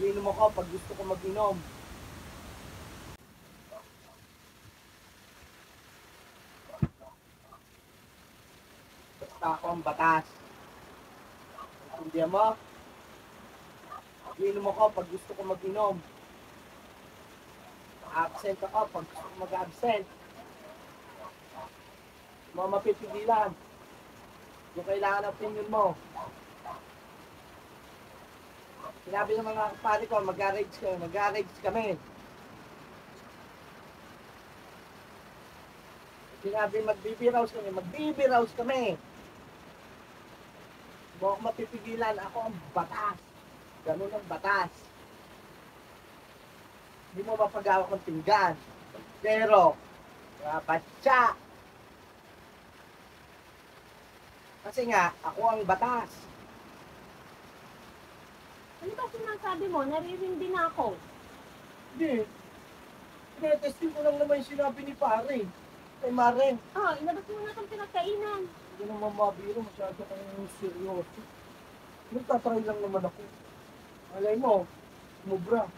Iinom ako pag gusto ko mag-inom. Basta ako ang batas. Intindihan mo? Iinom ako pag gusto ko mag-inom. Absent ako pag gusto ko mag-absent. Mga mapipigilan. Kung kailangan ng opinion mo. Sinabi ng mga kapatid ko, mag-rage kami. Sinabi magbibiraws kami. Kung ako mapipigilan, ako ang batas. Ganun ang batas. Hindi mo mapagawak ng pinggan. Pero, batya. Kasi nga, ako ang batas. Ano ba sinasabi mo? Naririndi na ako. Hindi. Tinetesting ko lang naman yung sinabi ni pare. Kay Maren. Ilabas mo na itong pinagkainan. Hindi naman mabiro, masyado kang seryoso. Nagtatry lang naman ako. Malay mo, mubra.